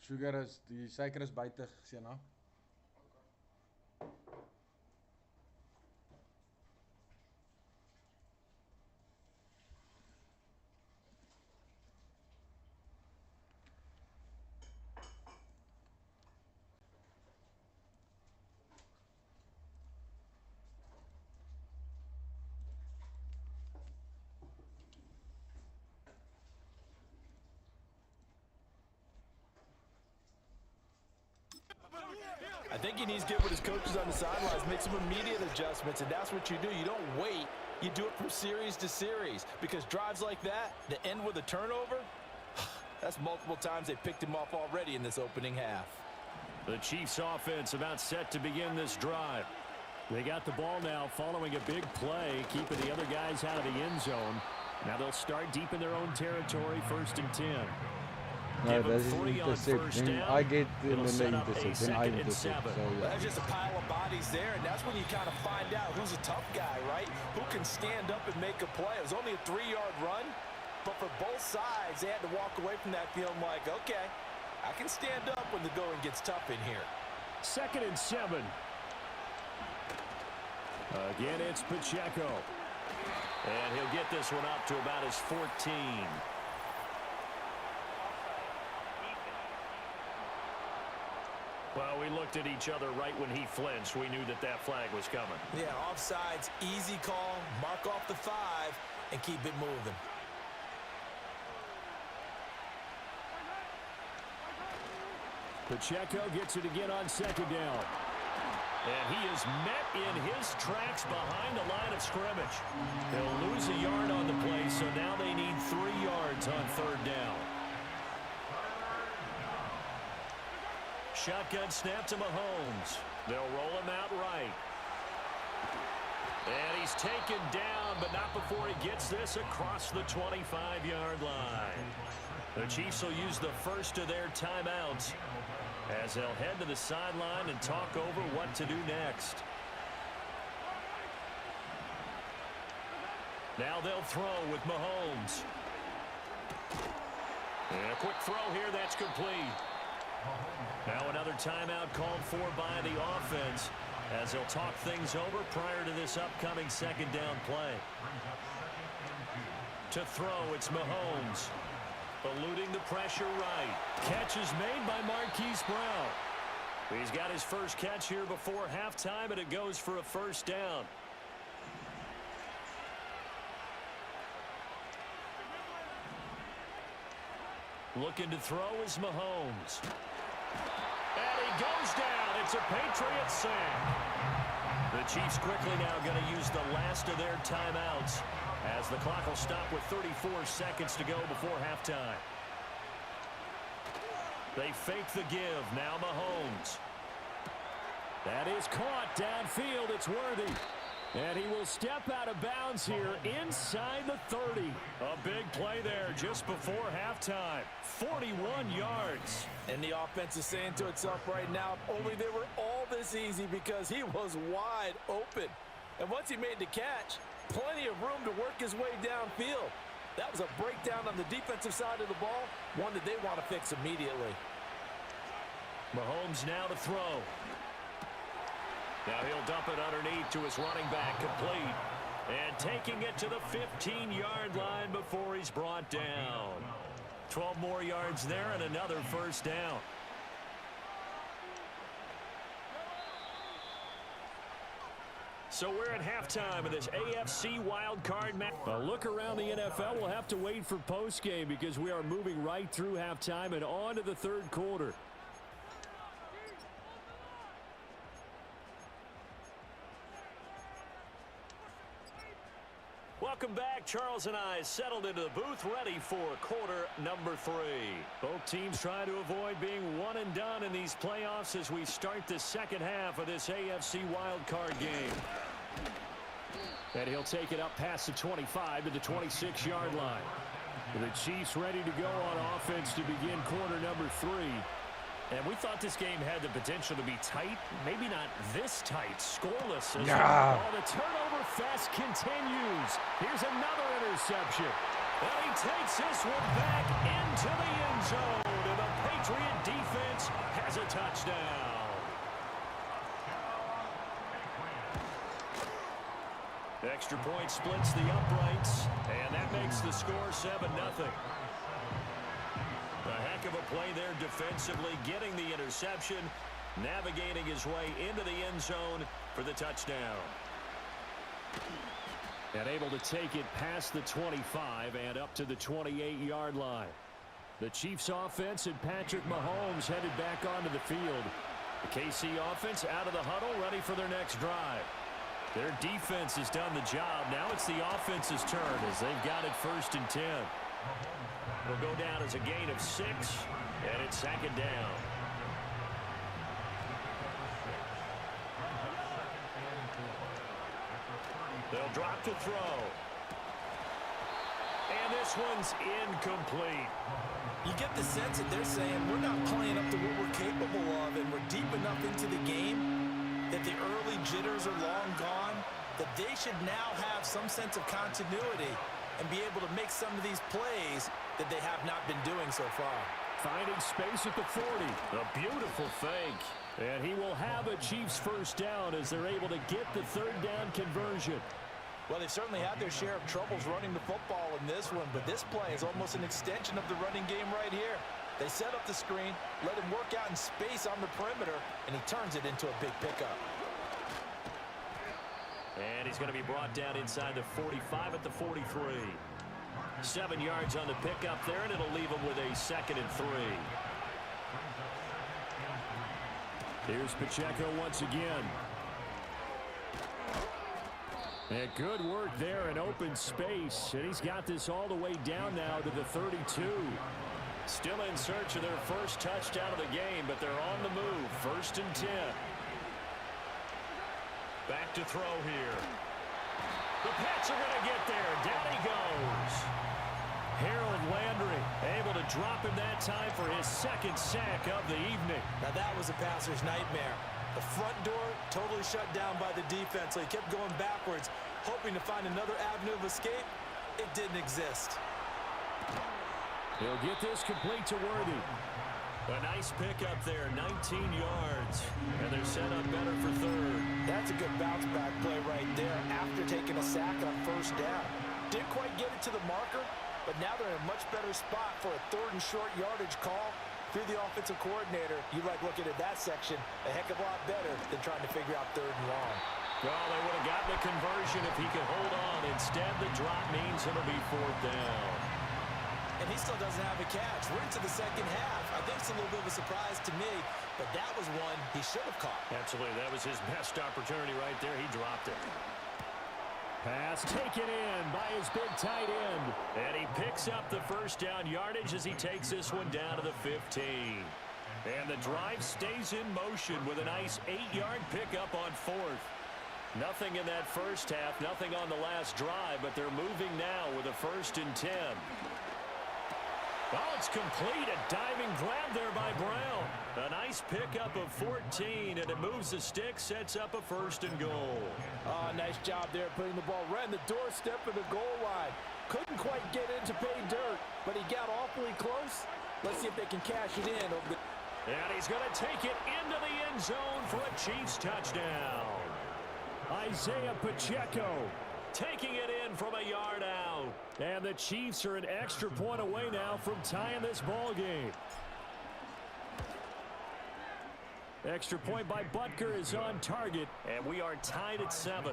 sugar is, die suiker is buite Sena. I think he needs to get with his coaches on the sidelines, make some immediate adjustments, and that's what you do. You don't wait. You do it from series to series, because drives like that end with a turnover, that's multiple times they picked him off already in this opening half. The Chiefs offense about set to begin this drive. They got the ball now following a big play, keeping the other guys out of the end zone. Now they'll start deep in their own territory, 1st and 10. No, that is intercept. Then I get them when they intercept. Then I intercept. So, yeah. That's just a pile of bodies there, and that's when you kind of find out who's a tough guy, right? Who can stand up and make a play. It was only a 3-yard run, but for both sides, they had to walk away from that feeling like, okay, I can stand up when the going gets tough in here. 2nd and 7. Again, it's Pacheco. And he'll get this one up to about his 14. Well, we looked at each other right when he flinched. We knew that that flag was coming. Yeah, offsides, easy call, mark off the 5, and keep it moving. Pacheco gets it again on 2nd down. And he is met in his tracks behind the line of scrimmage. He'll lose a yard on the play, so now they need 3 yards on 3rd down. Shotgun snap to Mahomes. They'll roll him out right. And he's taken down, but not before he gets this across the 25-yard line. The Chiefs will use the first of their timeouts as they'll head to the sideline and talk over what to do next. Now they'll throw with Mahomes. And a quick throw here, that's complete. Now another timeout called for by the offense as they'll talk things over prior to this upcoming 2nd down play. To throw, it's Mahomes. Eluding the pressure right. Catch is made by Marquise Brown. He's got his first catch here before halftime, and it goes for a 1st down. Looking to throw is Mahomes. And he goes down. It's a Patriots sack. The Chiefs quickly now going to use the last of their timeouts as the clock will stop with 34 seconds to go before halftime. They fake the give. Now Mahomes. That is caught downfield. It's Worthy. And he will step out of bounds here inside the 30. A big play there just before halftime. 41 yards. And the offense is saying to itself right now, only they were all this easy because he was wide open. And once he made the catch, plenty of room to work his way downfield. That was a breakdown on the defensive side of the ball, one that they want to fix immediately. Mahomes now to throw. Now he'll dump it underneath to his running back, complete. And taking it to the 15-yard line before he's brought down. 12 more yards there and another 1st down. So we're at halftime of this AFC wildcard match. A look around the NFL. We'll have to wait for postgame because we are moving right through halftime and on to the 3rd quarter. Welcome back. Charles and I settled into the booth ready for quarter number 3. Both teams trying to avoid being one and done in these playoffs as we start the 2nd half of this AFC wildcard game. And he'll take it up past the 25 to the 26-yard line. The Chiefs ready to go on offense to begin quarter number 3. And we thought this game had the potential to be tight. Maybe not this tight. Scoreless. As the turnover fest continues. Here's another interception. And he takes this one back into the end zone. And the Patriot defense has a touchdown. Extra point splits the uprights, and that makes the score 7-0. A heck of a play there defensively, getting the interception, navigating his way into the end zone for the touchdown. And able to take it past the 25 and up to the 28-yard line. The Chiefs offense and Patrick Mahomes headed back onto the field. The KC offense out of the huddle, ready for their next drive. Their defense has done the job. Now it's the offense's turn as they've got it 1st and 10. It'll go down as a gain of 6, and it's 2nd down. They'll drop to throw. And this one's incomplete. You get the sense that they're saying we're not playing up to what we're capable of, and we're deep enough into the game that the early jitters are long gone, that they should now have some sense of continuity and be able to make some of these plays that they have not been doing so far. Finding space at the 40. A beautiful fake. And he will have a Chiefs 1st down as they're able to get the 3rd down conversion. Well, they've certainly had their share of troubles running the football in this one, but this play is almost an extension of the running game right here. They set up the screen, let him work out in space on the perimeter, and he turns it into a big pickup. And he's going to be brought down inside the 45 at the 43. 7 yards on the pickup there, and it'll leave him with a 2nd and 3. Here's Pacheco once again. And good work there in open space, and he's got this all the way down now to the 32. Still in search of their 1st touchdown of the game, but they're on the move. 1st and 10. Back to throw here. The Pats are going to get there. Down he goes. Harold Landry able to drop him that time for his 2nd sack of the evening. Now that was a passer's nightmare. The front door totally shut down by the defense, so he kept going backwards, hoping to find another avenue of escape. It didn't exist. He'll get this complete to Worthy. A nice pickup there, 19 yards. And they're set up better for 3rd. That's a good bounce-back play right there after taking a sack on 1st down. Didn't quite get it to the marker, but now they're in a much better spot for a 3rd and short yardage call through the offensive coordinator. You like looking at that section a heck of a lot better than trying to figure out 3rd and long. Well, they would have gotten the conversion if he could hold on. Instead, the drop means it'll be 4th down. And he still doesn't have a catch. We're into the 2nd half. I think it's a little bit of a surprise to me, but that was one he should have caught. Absolutely. That was his best opportunity right there. He dropped it. Pass taken in by his big tight end. And he picks up the 1st down yardage as he takes this one down to the 15. And the drive stays in motion with a nice 8-yard pickup on 4th. Nothing in that 1st half, nothing on the last drive, but they're moving now with a 1st and 10. Oh, it's complete. A diving grab there by Brown. A nice pickup of 14, and it moves the stick, sets up a 1st and goal. Oh, nice job there putting the ball right in the doorstep of the goal line. Couldn't quite get in to pay dirt, but he got awfully close. Let's see if they can cash it in. And he's going to take it into the end zone for a Chiefs touchdown. Isaiah Pacheco taking it in from a yard out. And the Chiefs are an extra point away now from tying this ball game. Extra point by Butker is on target, and we are tied at 7.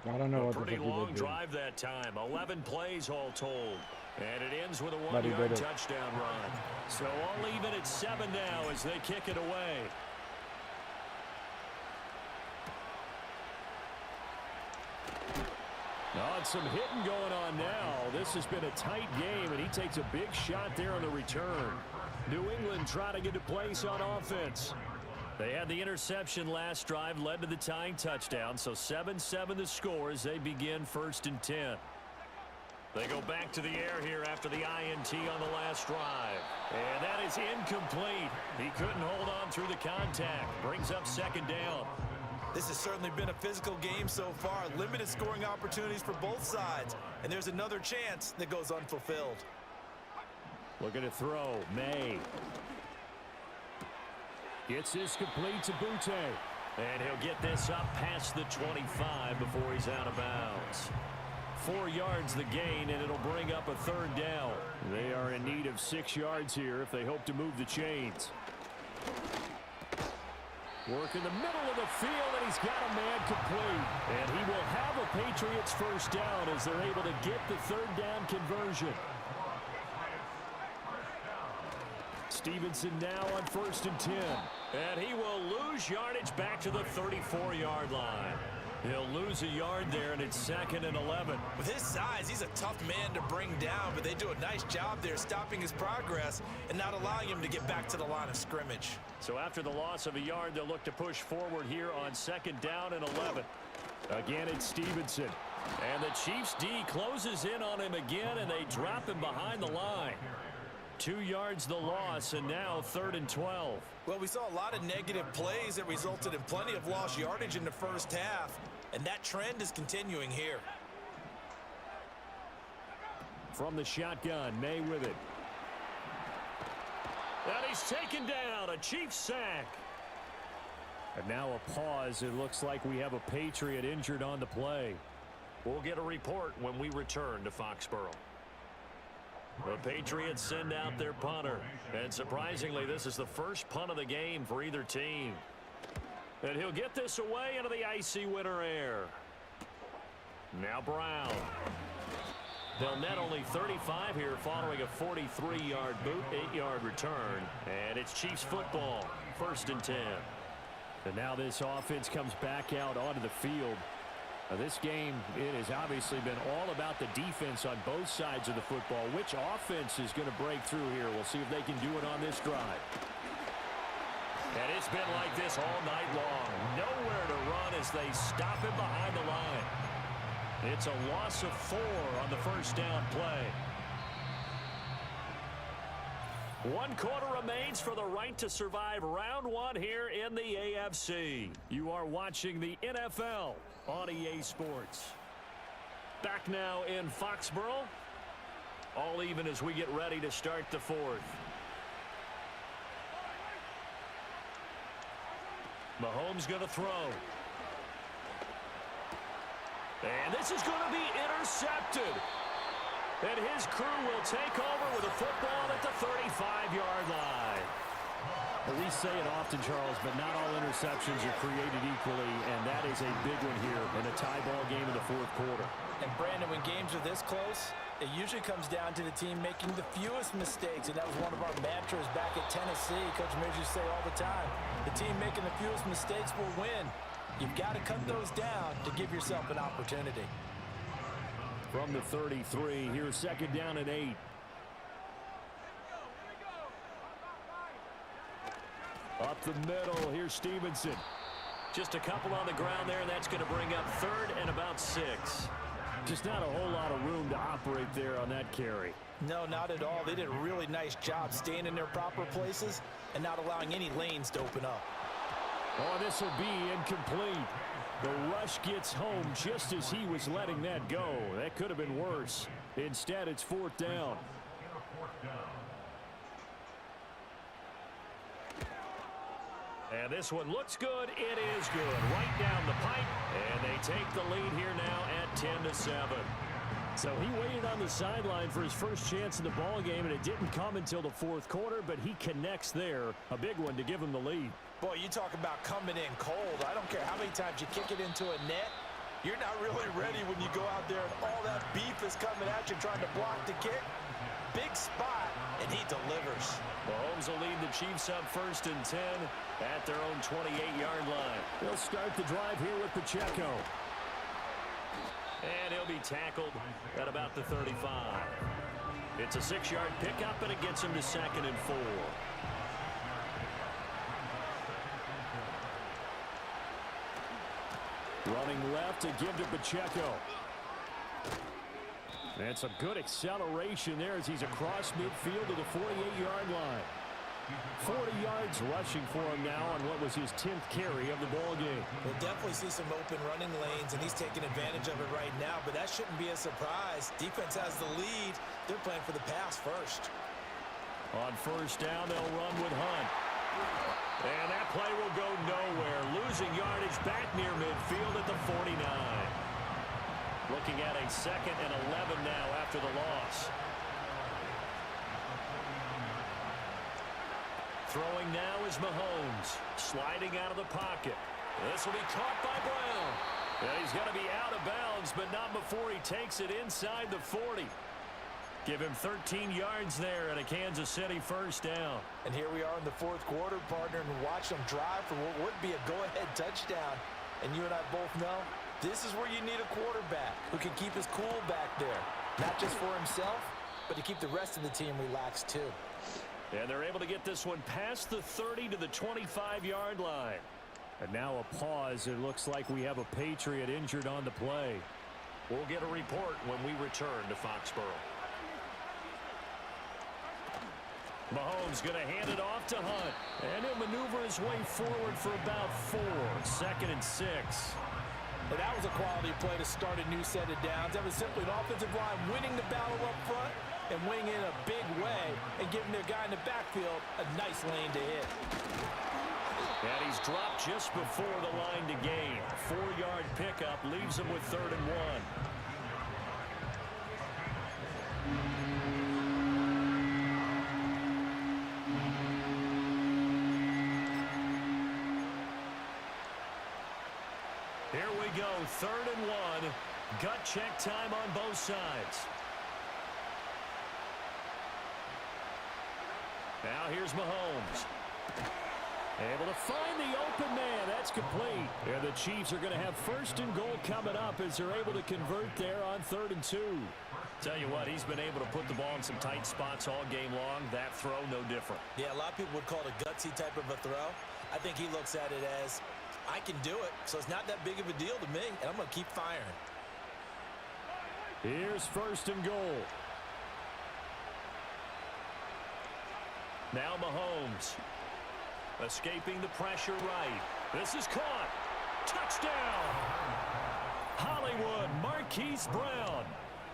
I don't know what a the pretty fuck long he drive that time. 11 plays all told. And it ends with a But he 1-yard did it. touchdown run. So all even at 7 now as they kick it away. Oh, and some hitting going on now. This has been a tight game, and he takes a big shot there on the return. New England trying to get to place on offense. They had the interception last drive, led to the tying touchdown, so 7-7 the score as they begin 1st and 10. They go back to the air here after the INT on the last drive. And that is incomplete. He couldn't hold on through the contact. Brings up 2nd down. This has certainly been a physical game so far. Limited scoring opportunities for both sides. And there's another chance that goes unfulfilled. Looking to throw. May. Gets this complete to Bruyn. And he'll get this up past the 25 before he's out of bounds. 4 yards the gain, and it'll bring up a third down. They are in need of 6 yards here if they hope to move the chains. Work in the middle of the field, and he's got a man complete. And he will have a Patriots first down as they're able to get the third down conversion. Stevenson now on 1st and 10. And he will lose yardage back to the 34-yard line. He'll lose a yard there, and it's 2nd and 11. With his size, he's a tough man to bring down, but they do a nice job there stopping his progress and not allowing him to get back to the line of scrimmage. So after the loss of a yard, they'll look to push forward here on 2nd down and 11. Again, it's Stevenson. And the Chiefs' D closes in on him again, and they drop him behind the line. 2 yards the loss, and now 3rd and 12. Well, we saw a lot of negative plays that resulted in plenty of lost yardage in the first half, and that trend is continuing here. From the shotgun, May with it. And he's taken down, a Chiefs sack. And now a pause. It looks like we have a Patriot injured on the play. We'll get a report when we return to Foxborough. The Patriots send out their punter. And surprisingly, this is the first punt of the game for either team. And he'll get this away into the icy winter air. Now Brown. They'll net only 35 here following a 43-yard boot, 8-yard return. And it's Chiefs football, 1st and 10. And now this offense comes back out onto the field. This game, it has obviously been all about the defense on both sides of the football. Which offense is going to break through here? We'll see if they can do it on this drive. And it's been like this all night long. Nowhere to run as they stop him behind the line. It's a loss of 4 on the first down play. 1 quarter remains for the right to survive round 1 here in the AFC. You are watching the NFL on EA Sports. Back now in Foxborough. All even as we get ready to start the 4th. Mahomes going to throw. And this is going to be intercepted. And his crew will take over with a football at the 35-yard line. We say it often, Charles, but not all interceptions are created equally, and that is a big one here in a tie ball game in the 4th quarter. And Brandon, when games are this close, it usually comes down to the team making the fewest mistakes, and that was one of our mantras back at Tennessee. Coach Mears used to say all the time, the team making the fewest mistakes will win. You've got to cut those down to give yourself an opportunity. From the 33, here's 2nd down and 8. Up the middle, here's Stevenson. Just a couple on the ground there, and that's going to bring up 3rd and about 6. Just not a whole lot of room to operate there on that carry. No, not at all. They did a really nice job staying in their proper places and not allowing any lanes to open up. Oh, this will be incomplete. The rush gets home just as he was letting that go. That could have been worse. Instead, it's 4th down. And this one looks good. It is good. Right down the pipe. And they take the lead here now at 10-7. So he waited on the sideline for his first chance in the ball game, and it didn't come until the 4th quarter, but he connects there. A big one to give him the lead. Boy, you talk about coming in cold. I don't care how many times you kick it into a net. You're not really ready when you go out there and all that beef is coming at you trying to block the kick. Big spot, and he delivers. Mahomes will lead the Chiefs up 1st and 10 at their own 28-yard line. They'll start the drive here with Pacheco. And he'll be tackled at about the 35. It's a 6-yard pickup, and it gets him to 2nd and 4. Running left to give to Pacheco. And some good acceleration there as he's across midfield to the 48-yard line. 40 yards rushing for him now on what was his 10th carry of the ball game. We'll definitely see some open running lanes, and he's taking advantage of it right now, but that shouldn't be a surprise. Defense has the lead. They're playing for the pass first. On first down, they'll run with Hunt. And that play will go nowhere. Losing yardage back near midfield at the 49. Looking at a 2nd and 11 now after the loss. Throwing now is Mahomes. Sliding out of the pocket. This will be caught by Brown. Yeah, he's going to be out of bounds, but not before he takes it inside the 40. Give him 13 yards there and a Kansas City first down. And here we are in the 4th quarter, partner, and watch them drive for what would be a go-ahead touchdown. And you and I both know this is where you need a quarterback who can keep his cool back there. Not just for himself, but to keep the rest of the team relaxed too. And they're able to get this one past the 30 to the 25-yard line. And now a pause. It looks like we have a Patriot injured on the play. We'll get a report when we return to Foxborough. Mahomes going to hand it off to Hunt. And he'll maneuver his way forward for about 4. 2nd and 6. And that was a quality play to start a new set of downs. That was simply an offensive line winning the battle up front and winning in a big way and giving their guy in the backfield a nice lane to hit. And he's dropped just before the line to gain. 4-yard pickup leaves him with 3rd and 1. Here we go, 3rd and 1. Gut check time on both sides. Now here's Mahomes. Able to find the open man. That's complete. And the Chiefs are going to have 1st and goal coming up as they're able to convert there on 3rd and 2. Tell you what, he's been able to put the ball in some tight spots all game long. That throw, no different. Yeah, a lot of people would call it a gutsy type of a throw. I think he looks at it as, I can do it, so it's not that big of a deal to me, and I'm going to keep firing. Here's 1st and goal. Now Mahomes. Escaping the pressure right. This is caught. Touchdown! Hollywood, Marquise Brown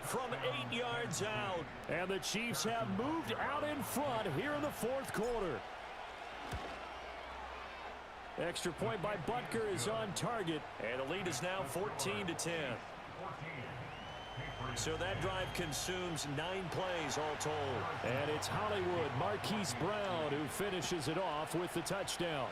from 8 yards out. And the Chiefs have moved out in front here in the 4th quarter. Extra point by Butker is on target. And the lead is now 14-10. So that drive consumes 9 plays all told. And it's Hollywood, Marquise Brown, who finishes it off with the touchdown.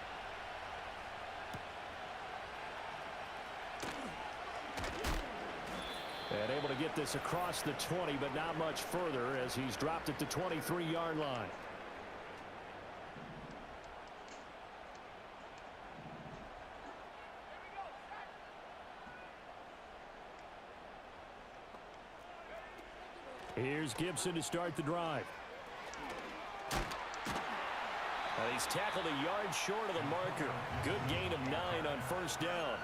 And able to get this across the 20, but not much further as he's dropped at the 23-yard line. Here's Gibson to start the drive. And he's tackled a yard short of the marker. Good gain of 9 on 1st down.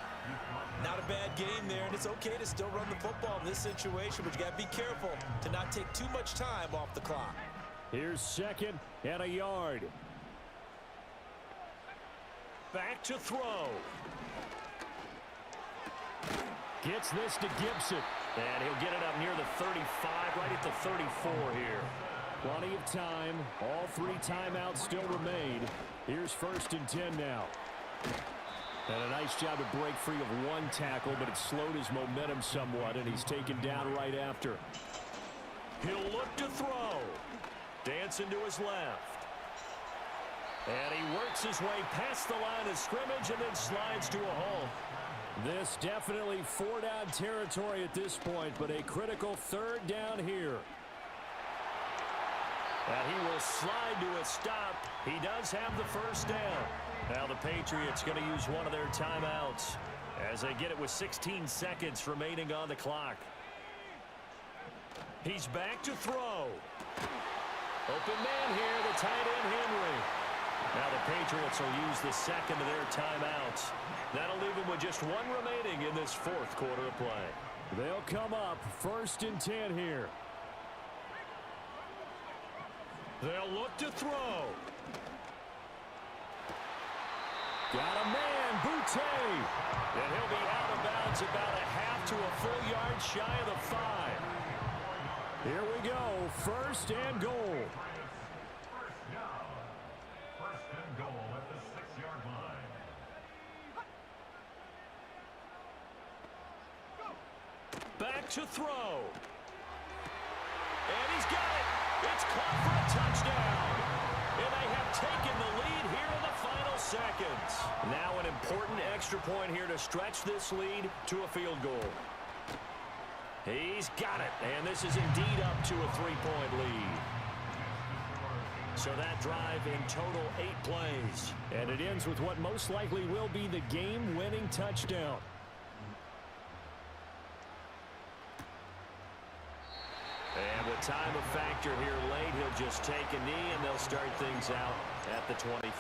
Not a bad game there, and it's okay to still run the football in this situation, but you got to be careful to not take too much time off the clock. Here's 2nd and a yard. Back to throw. Gets this to Gibson. And he'll get it up near the 35, right at the 34 here. Plenty of time. All 3 timeouts still remain. Here's 1st and 10 now. And a nice job to break free of 1 tackle, but it slowed his momentum somewhat, and he's taken down right after. He'll look to throw. Dancing to his left. And he works his way past the line of scrimmage and then slides to a halt. This definitely 4-down territory at this point, but a critical 3rd down here. And he will slide to a stop. He does have the 1st down. Now the Patriots going to use one of their timeouts as they get it with 16 seconds remaining on the clock. He's back to throw. Open man here, the tight end Henry. Now the Patriots will use the 2nd of their timeouts. That'll leave them with just 1 remaining in this 4th quarter of play. They'll come up 1st and 10 here. They'll look to throw. Got a man, Boutte. And he'll be out of bounds about a half to a full yard shy of the 5. Here we go, 1st and goal. to throw. And he's got it. It's caught for a touchdown. And they have taken the lead here in the final seconds. Now an important extra point here to stretch this lead to a field goal. He's got it. And this is indeed up to a 3-point lead. So that drive in total 8 plays. And it ends with what most likely will be the game-winning touchdown. And with time a factor here late, he'll just take a knee and they'll start things out at the 25.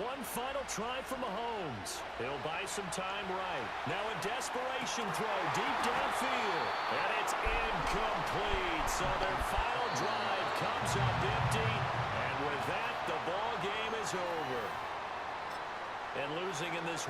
One final try for Mahomes. He'll buy some time right. Now a desperation throw deep downfield. And it's incomplete. So their final drive comes up empty. And with that, the ball game is over. And losing in this